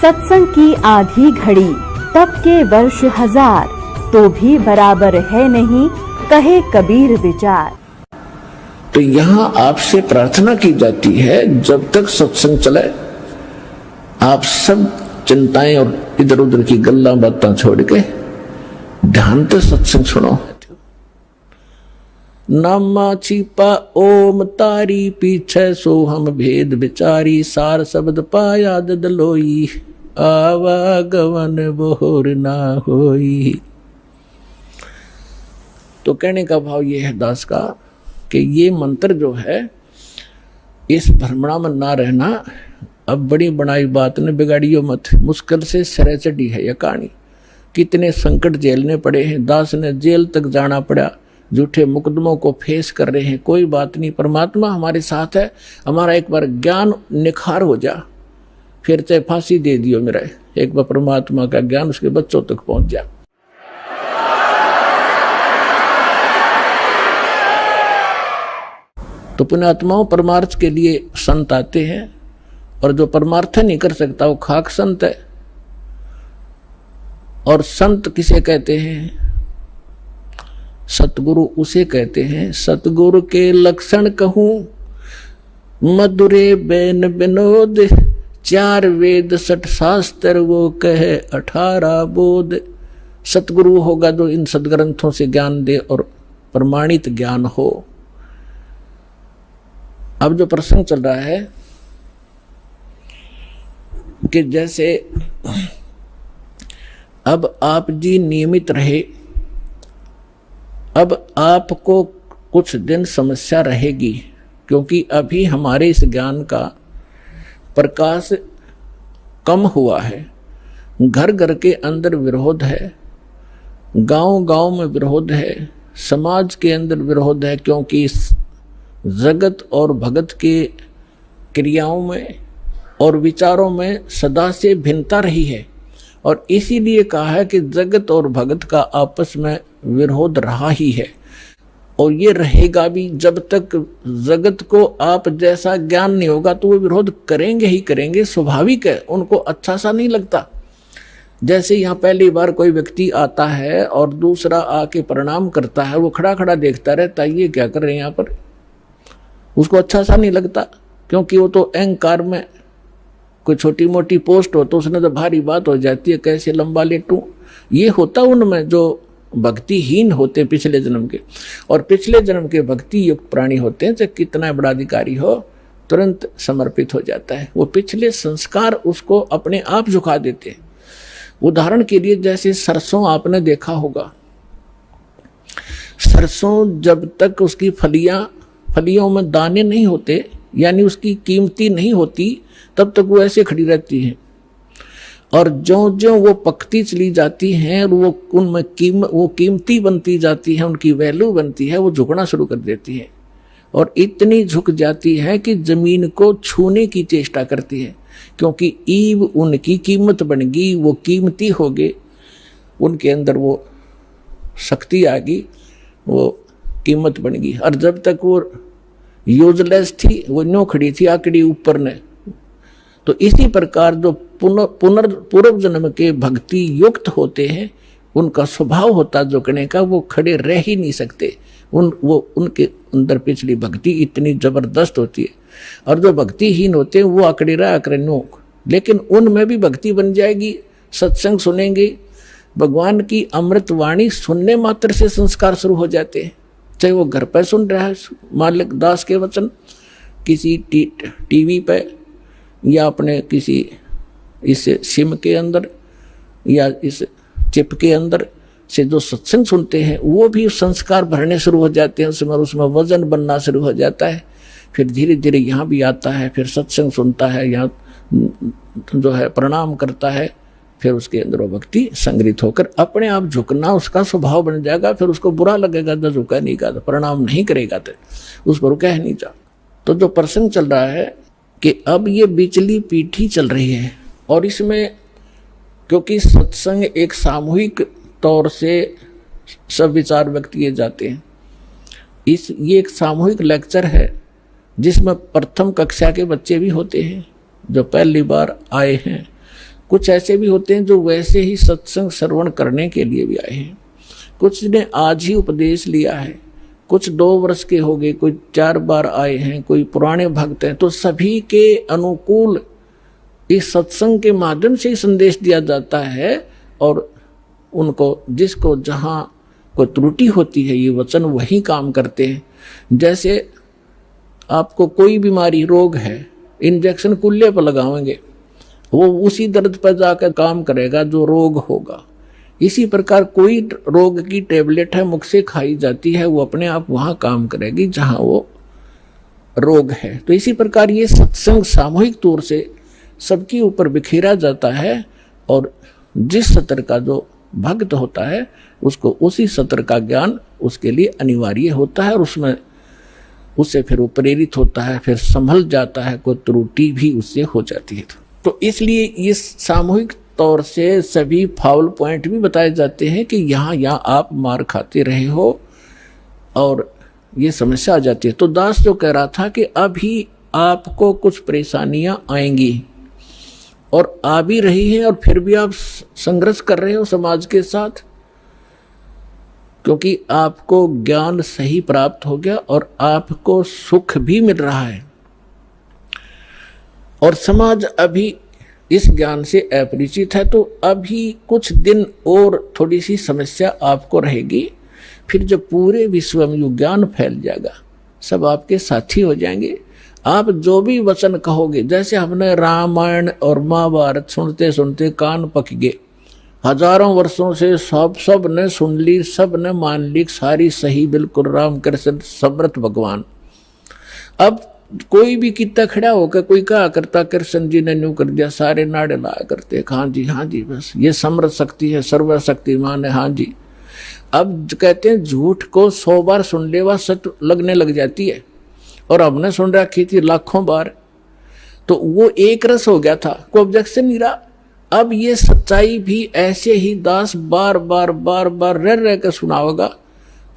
सत्संग की आधी घड़ी तब के वर्ष 1000 तो भी बराबर है नहीं, कहे कबीर विचार। तो यहाँ आपसे प्रार्थना की जाती है, जब तक सत्संग चले आप सब चिंताएं और इधर उधर की गल्ला बातें छोड़ के ध्यान से सत्संग सुनो। नामा छिपा ओम तारी, पीछे सो हम भेद विचारी, सार शब्द पाया दलोई, आवागमन बोर ना होई। तो कहने का भाव ये है दास का कि ये मंत्र जो है इस भ्रमणा में ना रहना। अब बड़ी बनाई बात ने बिगाड़ियो मत, मुश्किल से सिरे चढ़ी है यह कहानी। कितने संकट झेलने पड़े हैं, दास ने जेल तक जाना पड़ा, झूठे मुकदमों को फेस कर रहे हैं। कोई बात नहीं, परमात्मा हमारे साथ है। हमारा एक बार ज्ञान निखार हो जा, फिर चाहे फांसी दे दियो मेरा, एक बार परमात्मा का ज्ञान उसके बच्चों तक पहुंच जा। तो पुण्यात्माओं, परमार्थ के लिए संत आते हैं, और जो परमार्थ नहीं कर सकता वो खाक संत है। और संत किसे कहते हैं? सतगुरु उसे कहते हैं। सतगुरु के लक्षण कहूं, मधुरे बैन विनोद, 4 वेद 60 शास्त्र वो कहे 18 बोध। सतगुरु होगा जो इन सदग्रंथों से ज्ञान दे और प्रमाणित ज्ञान हो। अब जो प्रसंग चल रहा है कि जैसे अब आप जी नियमित रहे, अब आपको कुछ दिन समस्या रहेगी, क्योंकि अभी हमारे इस ज्ञान का प्रकाश कम हुआ है। घर घर के अंदर विरोध है, गांव गांव में विरोध है, समाज के अंदर विरोध है, क्योंकि इस जगत और भगत के क्रियाओं में और विचारों में सदा से भिन्नता रही है। और इसीलिए कहा है कि जगत और भगत का आपस में विरोध रहा ही है, और ये रहेगा भी। जब तक जगत को आप जैसा ज्ञान नहीं होगा तो वो विरोध करेंगे ही करेंगे, स्वाभाविक है। उनको अच्छा सा नहीं लगता। जैसे यहाँ पहली बार कोई व्यक्ति आता है और दूसरा आके प्रणाम करता है, वो खड़ा खड़ा देखता रहता है, ये क्या कर रहे हैं यहाँ पर, उसको अच्छा सा नहीं लगता। क्योंकि वो तो अहंकार में, कोई छोटी मोटी पोस्ट हो तो उसने तो भारी बात हो जाती है, कैसे लंबा लेटूं। ये होता उनमें जो भक्तिहीन होते पिछले जन्म के, और पिछले जन्म के भक्ति युक्त प्राणी होते हैं, चाहे कितना बड़ा अधिकारी हो तुरंत समर्पित हो जाता है। वो पिछले संस्कार उसको अपने आप झुका देते हैं। उदाहरण के लिए जैसे सरसों आपने देखा होगा, सरसों जब तक उसकी फलियों में दाने नहीं होते, यानी उसकी कीमती नहीं होती, तब तक वो ऐसे खड़ी रहती है। और जो जो वो पकती चली जाती हैं, वो उनमें वो कीमती बनती जाती है, उनकी वैल्यू बनती है, वो झुकना शुरू कर देती है। और इतनी झुक जाती है कि जमीन को छूने की चेष्टा करती है, क्योंकि ईब उनकी कीमत बन गई, वो कीमती हो गए, उनके अंदर वो शक्ति आ गई, वो कीमत बन गई। और जब तक वो यूजलेस थी, वो न्यों खड़ी थी आकड़ी ऊपर ने। तो इसी प्रकार जो पूर्व जन्म के भक्ति युक्त होते हैं, उनका स्वभाव होता झुकने का, वो खड़े रह ही नहीं सकते। उनके अंदर पिछली भक्ति इतनी जबरदस्त होती है। और जो भक्तिहीन होते हैं वो आकड़े रह आकड़े नोक, लेकिन उनमें भी भक्ति बन जाएगी। सत्संग सुनेंगे, भगवान की अमृत वाणी सुनने मात्र से संस्कार शुरू हो जाते हैं। चाहे वो घर पर सुन रहा है मालिक दास के वचन, किसी टीवी पे, या अपने किसी इस सिम के अंदर या इस चिप के अंदर से जो सत्संग सुनते हैं, वो भी संस्कार भरने शुरू हो जाते हैं, उसमें वजन बनना शुरू हो जाता है। फिर धीरे धीरे यहाँ भी आता है, फिर सत्संग सुनता है, यहाँ जो है प्रणाम करता है, फिर उसके अंदर वो भक्ति संग्रहित होकर अपने आप झुकना उसका स्वभाव बन जाएगा। फिर उसको बुरा लगेगा तो झुका नहीं का, तो प्रणाम नहीं करेगा, तो उस पर कह नहीं जा। तो जो प्रसंग चल रहा है कि अब ये बिचली पीठी चल रही है, और इसमें क्योंकि सत्संग एक सामूहिक तौर से सब विचार व्यक्त किए जाते हैं, ये एक सामूहिक लेक्चर है जिसमें प्रथम कक्षा के बच्चे भी होते हैं जो पहली बार आए हैं, कुछ ऐसे भी होते हैं जो वैसे ही सत्संग श्रवण करने के लिए भी आए हैं, कुछ ने आज ही उपदेश लिया है, कुछ 2 वर्ष के हो गए, कोई 4 बार आए हैं, कोई पुराने भक्त हैं। तो सभी के अनुकूल इस सत्संग के माध्यम से ही संदेश दिया जाता है और उनको जिसको जहाँ कोई त्रुटि होती है ये वचन वही काम करते हैं। जैसे आपको कोई बीमारी रोग है, इंजेक्शन कुल्ले पर लगाएंगे, वो उसी दर्द पर जाकर काम करेगा जो रोग होगा। इसी प्रकार कोई रोग की टेबलेट है मुख से खाई जाती है, वो अपने आप वहां काम करेगी जहां वो रोग है। तो इसी प्रकार ये सत्संग सामूहिक तौर से सबके ऊपर बिखेरा जाता है और जिस सत्र का जो भक्त होता है उसको उसी सत्र का ज्ञान उसके लिए अनिवार्य होता है और उसमें उससे फिर वो प्रेरित होता है, फिर संभल जाता है, कोई त्रुटि भी उससे हो जाती है। तो इसलिए इस सामूहिक तौर से सभी फाउल पॉइंट भी बताए जाते हैं कि यहाँ आप मार खाते रहे हो और ये समस्या आ जाती है। तो दास जो कह रहा था कि अभी आपको कुछ परेशानियां आएंगी और आ भी रही हैं और फिर भी आप संघर्ष कर रहे हो समाज के साथ, क्योंकि आपको ज्ञान सही प्राप्त हो गया और आपको सुख भी मिल रहा है और समाज अभी इस ज्ञान से अपरिचित है। तो अभी कुछ दिन और थोड़ी सी समस्या आपको रहेगी, फिर जब पूरे विश्व में ये ज्ञान फैल जाएगा सब आपके साथी हो जाएंगे। आप जो भी वचन कहोगे, जैसे हमने रामायण और महाभारत सुनते सुनते कान पक गए, हजारों वर्षों से सब ने सुन ली, सब ने मान ली, सारी सही बिल्कुल राम कृष्ण समर्थ भगवान। अब कोई भी कितना खड़ा होकर कोई कहा करता कृष्ण जी ने न्यू कर दिया, सारे नाड़े लाया करते, हाँ जी बस ये समर्थ शक्ति है, सर्वशक्तिमान है, हाँ जी। अब कहते हैं झूठ को 100 बार सुन ले वह सत्य लगने लग जाती है और हमने सुन रखी थी लाखों बार, तो वो एक रस हो गया था, कोई ऑब्जेक्शन नहीं रहा। अब ये सच्चाई भी ऐसे ही दास बार बार रह कर सुनाओगा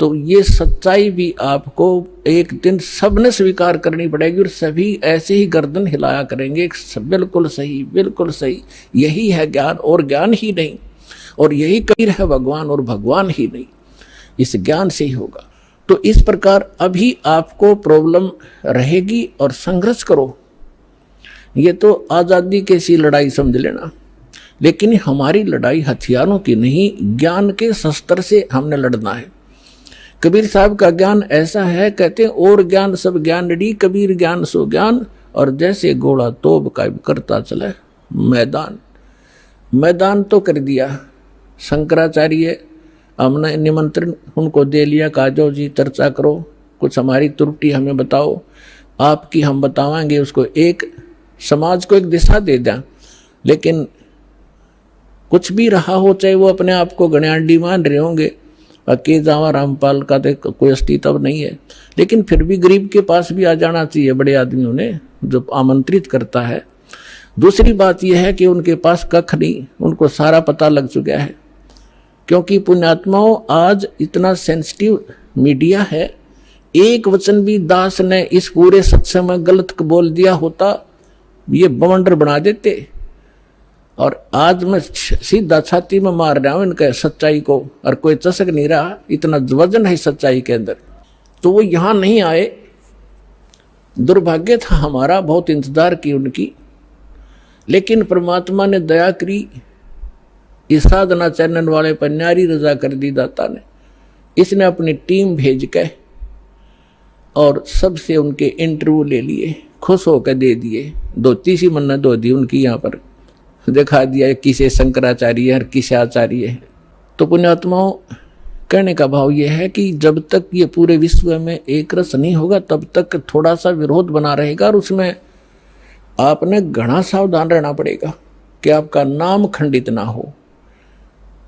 तो ये सच्चाई भी आपको एक दिन सबने स्वीकार करनी पड़ेगी और सभी ऐसे ही गर्दन हिलाया करेंगे, बिल्कुल सही, यही है ज्ञान और ज्ञान ही नहीं, और यही कबीर है भगवान और भगवान ही नहीं, इस ज्ञान से ही होगा। तो इस प्रकार अभी आपको प्रॉब्लम रहेगी और संघर्ष करो। ये तो आज़ादी की सी लड़ाई समझ लेना, लेकिन हमारी लड़ाई हथियारों की नहीं, ज्ञान के शस्त्र से हमने लड़ना है। कबीर साहब का ज्ञान ऐसा है, कहते हैं और ज्ञान सब ज्ञानड़ी, कबीर ज्ञान सो ज्ञान, और जैसे घोड़ा तोब का करता चले मैदान तो कर दिया शंकराचार्य। हमने निमंत्रण उनको दे लिया, काजो जी चर्चा करो, कुछ हमारी त्रुटि हमें बताओ, आपकी हम बतावाएंगे, उसको एक समाज को एक दिशा दे दें। लेकिन कुछ भी रहा हो, चाहे वो अपने आप को गण्याडी मान रहे होंगे, के जावा रामपाल का तो कोई अस्तित्व नहीं है, लेकिन फिर भी गरीब के पास भी आ जाना चाहिए बड़े आदमियों ने जो आमंत्रित करता है। दूसरी बात यह है कि उनके पास कख नहीं, उनको सारा पता लग चुका है, क्योंकि पुण्यात्माओं आज इतना सेंसिटिव मीडिया है, एक वचन भी दास ने इस पूरे सत्संग में गलत बोल दिया होता ये बवंडर बना देते। और आज मैं सीधा छाती में मार रहा हूं इनके सच्चाई को, और कोई चसक नहीं रहा, इतना वजन है सच्चाई के अंदर। तो वो यहां नहीं आए, दुर्भाग्य था हमारा, बहुत इंतजार की उनकी, लेकिन परमात्मा ने दया करी, इस साधना चैनल वाले पर न्यारी रजा कर दी दाता ने। इसने अपनी टीम भेज के और सबसे उनके इंटरव्यू ले लिए, खुश होकर दे दिए, धोती सी मन्नत धो दी उनकी, यहाँ पर दिखा दिया किसे शंकराचार्य है और किसे आचार्य है। तो पुण्यात्माओं कहने का भाव यह है कि जब तक ये पूरे विश्व में एक रस नहीं होगा तब तक थोड़ा सा विरोध बना रहेगा, और उसमें आपने घना सावधान रहना पड़ेगा कि आपका नाम खंडित ना हो।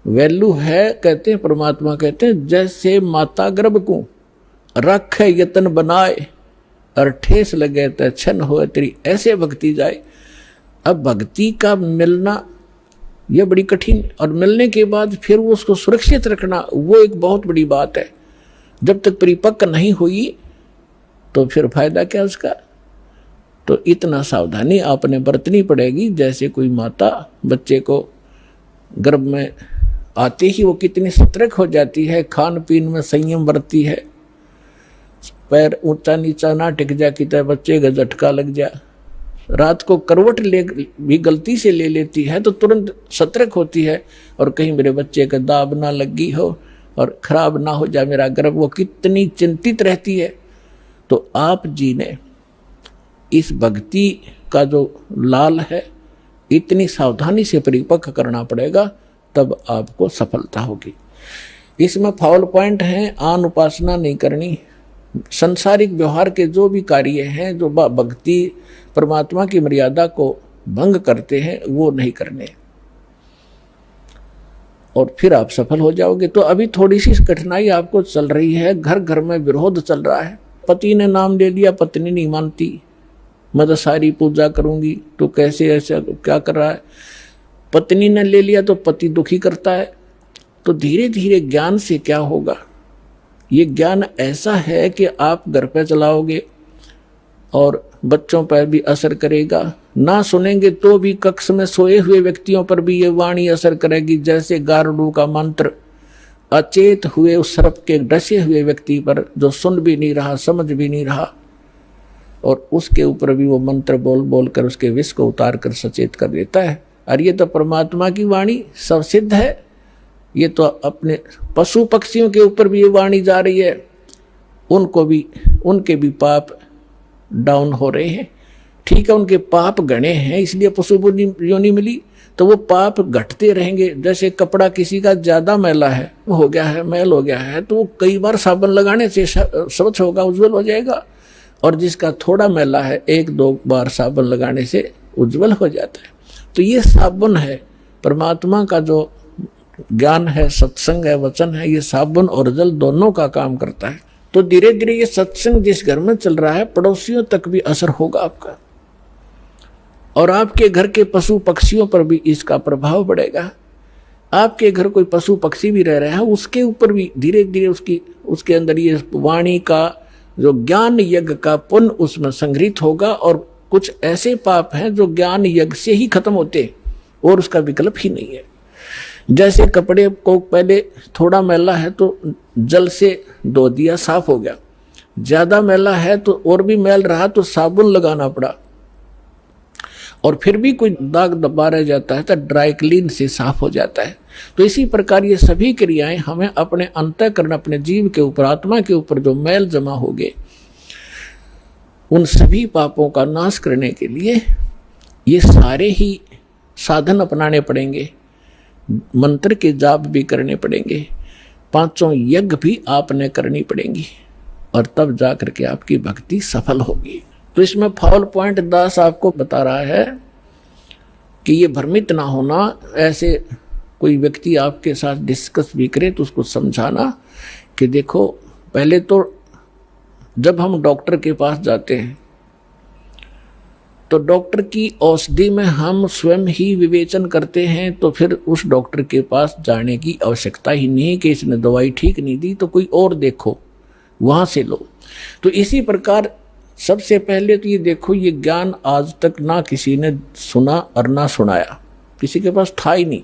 वैल्यू है, कहते हैं परमात्मा कहते हैं, जैसे माता गर्भ को रखे यतन बनाए और ठेस लगे तो छन हो तेरी, ऐसे भक्ति जाए। अब भक्ति का मिलना यह बड़ी कठिन, और मिलने के बाद फिर वो उसको सुरक्षित रखना वो एक बहुत बड़ी बात है। जब तक परिपक्व नहीं हुई तो फिर फायदा क्या उसका। तो इतना सावधानी आपने बरतनी पड़ेगी। जैसे कोई माता बच्चे को गर्भ में आते ही वो कितनी सतर्क हो जाती है, खान पीन में संयम बरतती है, पैर ऊंचा नीचा ना टिक जा कि बच्चे का झटका लग जा, रात को करवट ले भी गलती से ले लेती है तो तुरंत सतर्क होती है, और कहीं मेरे बच्चे का दाब ना लगी हो और खराब ना हो जाए मेरा गर्भ, वो कितनी चिंतित रहती है। तो आप जी ने इस भक्ति का जो लाल है इतनी सावधानी से परिपक्व करना पड़ेगा, तब आपको सफलता होगी। इसमें फाउल पॉइंट है, आन उपासना नहीं करनी, संसारिक व्यवहार के जो भी कार्य हैं जो भक्ति परमात्मा की मर्यादा को भंग करते हैं वो नहीं करने, और फिर आप सफल हो जाओगे। तो अभी थोड़ी सी कठिनाई आपको चल रही है, घर घर में विरोध चल रहा है। पति ने नाम ले लिया, पत्नी नहीं मानती, मैं तो सारी पूजा करूंगी, तो कैसे ऐसा क्या कर रहा है। पत्नी ने ले लिया तो पति दुखी करता है। तो धीरे धीरे ज्ञान से क्या होगा, ये ज्ञान ऐसा है कि आप घर पे चलाओगे और बच्चों पर भी असर करेगा। ना सुनेंगे तो भी कक्ष में सोए हुए व्यक्तियों पर भी ये वाणी असर करेगी, जैसे गारुड़ का मंत्र अचेत हुए उस सर्प के डसे हुए व्यक्ति पर जो सुन भी नहीं रहा, समझ भी नहीं रहा, और उसके ऊपर भी वो मंत्र बोल बोल कर उसके विष को उतार कर सचेत कर देता है। और ये तो परमात्मा की वाणी सब सिद्ध है। ये तो अपने पशु पक्षियों के ऊपर भी ये वाणी जा रही है, उनको भी, उनके भी पाप डाउन हो रहे हैं। ठीक है, उनके पाप गणे हैं इसलिए पशु योनि मिली, तो वो पाप घटते रहेंगे। जैसे कपड़ा किसी का ज्यादा मैला है, हो गया है, मैल हो गया है, तो वो कई बार साबुन लगाने से स्वच्छ होगा, उज्जवल हो जाएगा। और जिसका थोड़ा मैला है, एक दो बार साबुन लगाने से उज्जवल हो जाता है। तो ये साबुन है, परमात्मा का जो ज्ञान है, सत्संग है, वचन है, ये साबुन और जल दोनों का काम करता है। तो धीरे धीरे ये सत्संग जिस घर में चल रहा है, पड़ोसियों तक भी असर होगा आपका, और आपके घर के पशु पक्षियों पर भी इसका प्रभाव बढ़ेगा। आपके घर कोई पशु पक्षी भी रह रहा है, उसके ऊपर भी धीरे धीरे उसके अंदर ये वाणी का जो ज्ञान यज्ञ का पुण्य उसमें संग्रहित होगा। और कुछ ऐसे पाप हैं जो ज्ञान यज्ञ से ही खत्म होते और उसका विकल्प ही नहीं है। जैसे कपड़े को पहले थोड़ा मैला है तो जल से धो दिया, साफ हो गया, ज्यादा मैला है तो और भी मैल रहा तो साबुन लगाना पड़ा, और फिर भी कोई दाग दबा रह जाता है तो ड्राई क्लीन से साफ हो जाता है। तो इसी प्रकार ये सभी क्रियाएं हमें अपने अंतःकरण, अपने जीव के ऊपर, आत्मा के ऊपर जो मैल जमा हो गए, उन सभी पापों का नाश करने के लिए ये सारे ही साधन अपनाने पड़ेंगे, मंत्र के जाप भी करने पड़ेंगे, पांचों यज्ञ भी आपने करनी पड़ेंगी, और तब जाकर के आपकी भक्ति सफल होगी। तो इसमें फाउल पॉइंट दास आपको बता रहा है कि ये भ्रमित ना होना। ऐसे कोई व्यक्ति आपके साथ डिस्कस भी करे तो उसको समझाना कि देखो, पहले तो जब हम डॉक्टर के पास जाते हैं तो डॉक्टर की औषधि में हम स्वयं ही विवेचन करते हैं, तो फिर उस डॉक्टर के पास जाने की आवश्यकता ही नहीं कि इसने दवाई ठीक नहीं दी तो कोई और देखो, वहां से लो। तो इसी प्रकार सबसे पहले तो ये देखो, ये ज्ञान आज तक ना किसी ने सुना और ना सुनाया, किसी के पास था ही नहीं।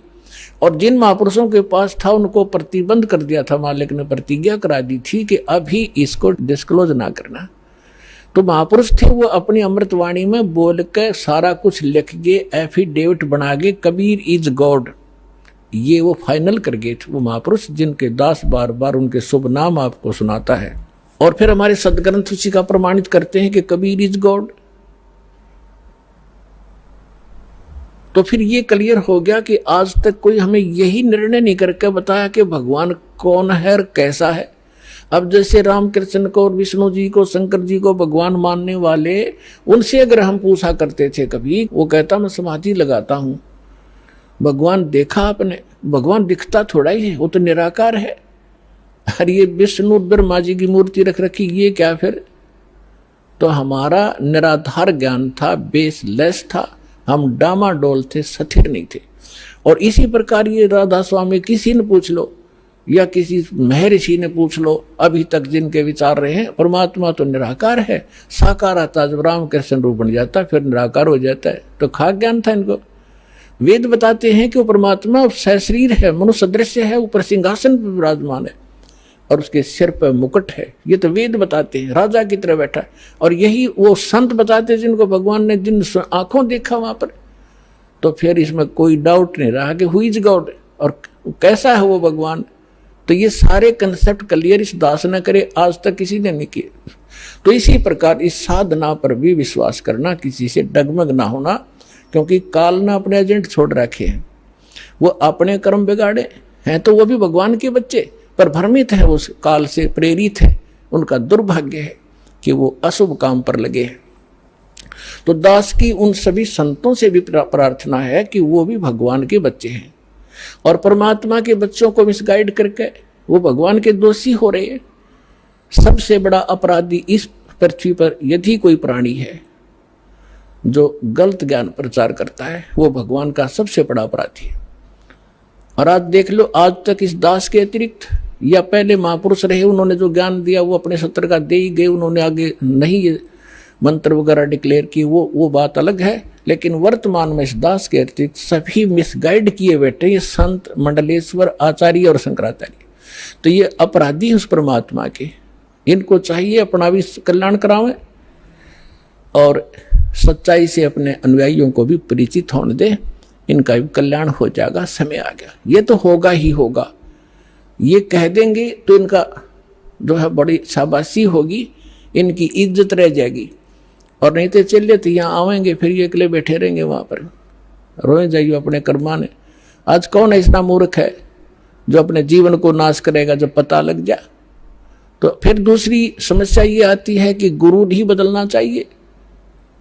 और जिन महापुरुषों के पास था उनको प्रतिबंध कर दिया था, मालिक ने प्रतिज्ञा करा दी थी कि अभी इसको डिस्क्लोज ना करना। तो महापुरुष थे, वो अपनी अमृतवाणी में बोल के सारा कुछ लिख गए, एफिडेविट बना गए, कबीर इज गॉड, ये वो फाइनल कर गए थे वो महापुरुष, जिनके दास बार बार उनके शुभ नाम आपको सुनाता है। और फिर हमारे सदग्रंथ उसी का प्रमाणित करते हैं कि कबीर इज गॉड। तो फिर ये क्लियर हो गया कि आज तक कोई हमें यही निर्णय नहीं करके बताया कि भगवान कौन है और कैसा है। अब जैसे रामकृष्ण को और विष्णु जी को, शंकर जी को भगवान मानने वाले, उनसे अगर हम पूछा करते थे कभी, वो कहता मैं समाधि लगाता हूं, भगवान देखा आपने? भगवान दिखता थोड़ा ही है, वो तो निराकार है। और ये विष्णु ब्रह्मा जी की मूर्ति रख रखी, ये क्या फिर? तो हमारा निराधार ज्ञान था, बेसलेस था, हम डामाडोल थे, स्थिर नहीं थे। और इसी प्रकार ये राधा स्वामी, किसी ने पूछ लो, या किसी महर्षि ने पूछ लो, अभी तक जिनके विचार रहे हैं परमात्मा तो निराकार है, साकार आता जब राम कृष्ण रूप बन जाता फिर निराकार हो जाता है। तो खाक ज्ञान था इनको। वेद बताते हैं कि वो परमात्मा सशरीर है, मनुष्य सदृश्य है, ऊपर सिंहासन पर विराजमान है और उसके सिर पर मुकुट है। ये तो वेद बताते हैं, राजा की तरह बैठा है। और यही वो संत बताते हैं जिनको भगवान ने जिन आंखों देखा वहां पर। तो फिर इसमें कोई डाउट नहीं रहा कि हु इज गॉड और कैसा है वो भगवान। तो ये सारे कंसेप्ट क्लियर इस दास ने करे, आज तक किसी ने नहीं किए। तो इसी प्रकार इस साधना पर भी विश्वास करना, किसी से डगमग ना होना, क्योंकि काल ने अपने एजेंट छोड़ रखे हैं। वो अपने कर्म बिगाड़े हैं तो वो भी भगवान के बच्चे, पर भ्रमित है, उस काल से प्रेरित है। उनका दुर्भाग्य है कि वो अशुभ काम पर लगे हैं। तो दास की उन सभी संतों से भी प्रार्थना है कि वो भी भगवान के बच्चे हैं और परमात्मा के बच्चों को मिसगाइड करके वो भगवान के दोषी हो रहे हैं। सबसे बड़ा अपराधी इस पृथ्वी पर यदि कोई प्राणी है जो गलत ज्ञान प्रचार करता है, वो भगवान का सबसे बड़ा अपराधी है। और आज देख लो, आज तक इस दास के अतिरिक्त या पहले महापुरुष रहे, उन्होंने जो ज्ञान दिया वो अपने सत्र का दे ही गए, उन्होंने आगे नहीं ये मंत्र वगैरह डिक्लेयर किए, वो बात अलग है। लेकिन वर्तमान में इस दास के अतिरिक्त सभी मिसगाइड किए बैठे ये संत, मंडलेश्वर, आचार्य और शंकराचार्य। तो ये अपराधी उस परमात्मा के, इनको चाहिए अपना भी कल्याण करावें और सच्चाई से अपने अनुयायियों को भी परिचित होने दें। इनका भी कल्याण हो जाएगा, समय आ गया, ये तो होगा ही होगा। ये कह देंगे तो इनका जो है बड़ी शाबाशी होगी, इनकी इज्जत रह जाएगी। और नहीं तो चलिए तो यहाँ आवेंगे फिर ये अकेले बैठे रहेंगे वहाँ पर, रोए जाइए अपने कर्मा ने। आज कौन ऐसा मूर्ख है जो अपने जीवन को नाश करेगा जब पता लग जाए। तो फिर दूसरी समस्या ये आती है कि गुरु ही बदलना चाहिए।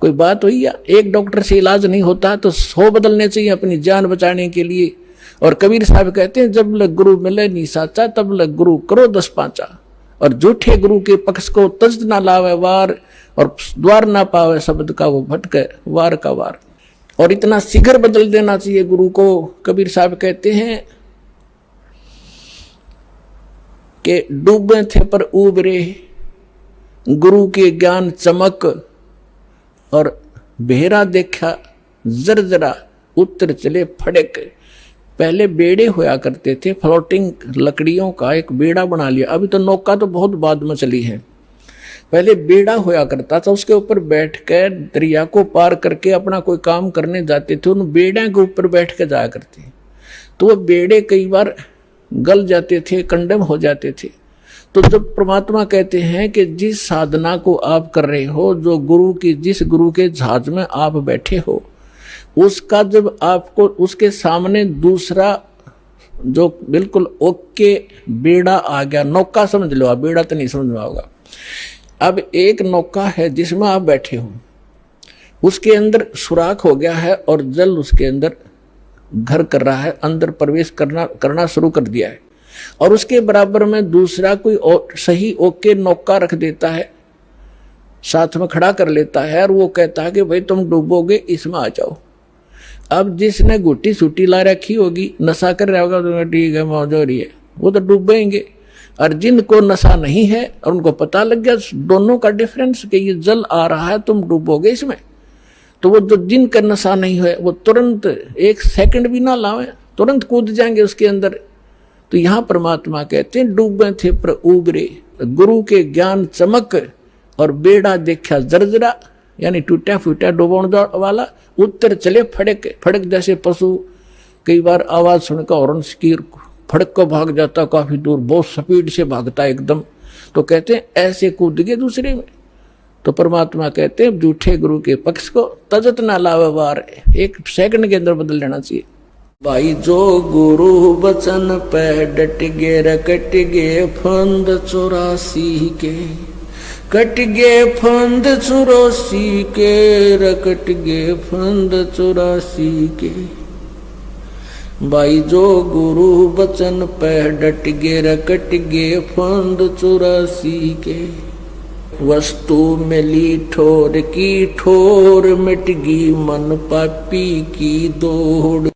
कोई बात हुई या एक डॉक्टर से इलाज नहीं होता तो 100 बदलने चाहिए अपनी जान बचाने के लिए। और कबीर साहब कहते हैं, जब लग गुरु मिले नी साचा, तब लग गुरु करो 10 पांचा। और झूठे गुरु के पक्ष को तज ना लावे वार, और द्वार ना पावे शब्द का वो भटके वार का वार। और इतना शीघ्र बदल देना चाहिए गुरु को। कबीर साहब कहते हैं कि डूबे थे पर उबरे, गुरु के ज्ञान चमक, और बेहरा देखा जरजरा, उत्तर चले फड़क। पहले बेड़े होया करते थे, फ्लोटिंग लकड़ियों का एक बेड़ा बना लिया। अभी तो नौका तो बहुत बाद में चली है। पहले बेड़ा होया करता था, उसके ऊपर बैठकर दरिया को पार करके अपना कोई काम करने जाते थे, उन बेड़े के ऊपर बैठ के जाया करते। तो वो बेड़े कई बार गल जाते थे, कंडम हो जाते थे। तो जब परमात्मा कहते हैं कि जिस साधना को आप कर रहे हो, जो गुरु की, जिस गुरु के जहाज में आप बैठे हो, उसका जब आपको उसके सामने दूसरा जो बिल्कुल ओके बेड़ा आ गया, नौका समझ लो आप, बेड़ा तो नहीं समझ में होगा। अब एक नौका है जिसमें आप बैठे हो, उसके अंदर सुराख हो गया है और जल उसके अंदर घर कर रहा है, अंदर प्रवेश करना शुरू कर दिया है। और उसके बराबर में दूसरा कोई सही ओके नौका रख देता है, साथ में खड़ा कर लेता है और वो कहता है कि भाई तुम डूबोगे, इसमें आ जाओ। अब जिसने गुट्टी सूटी ला रखी होगी, नशा कर रहा होगा, तो ठीक है मौज हो रही है, वो तो डूबेंगे। और जिनको नशा नहीं है और उनको पता लग गया दोनों का डिफरेंस कि ये जल आ रहा है, तुम डूबोगे इसमें, तो वो जो जिनका नशा नहीं है वो तुरंत 1 सेकंड भी ना लावे, तुरंत कूद जाएंगे उसके अंदर। तो यहाँ परमात्मा कहते हैं, डूबे थे पर उबरे, गुरु के ज्ञान चमक, और बेड़ा देखा जर्जरा, यानी टूटा फूटा डुबोण वाला, उत्तर चले फड़क। फड़क जैसे पशु कई बार आवाज सुनकर हॉर्न की फड़क को भाग जाता, काफी दूर बहुत स्पीड से भागता एकदम। तो कहते हैं ऐसे कूद गए दूसरे में। तो परमात्मा कहते हैं झूठे गुरु के पक्ष को तजत ना लावे वार, 1 सेकंड के अंदर बदल लेना चाहिए। भाई जो गुरु बचन पे डट गे, रकट गे फंद 84 के, कट गे फंद 84 के, रकट गे फंद 84 के। भाई जो गुरु बचन पे डट गे, रकट गे फंद 84 के। वस्तु मिली ठोर की ठोर, मिट गई मन पापी की दौड़।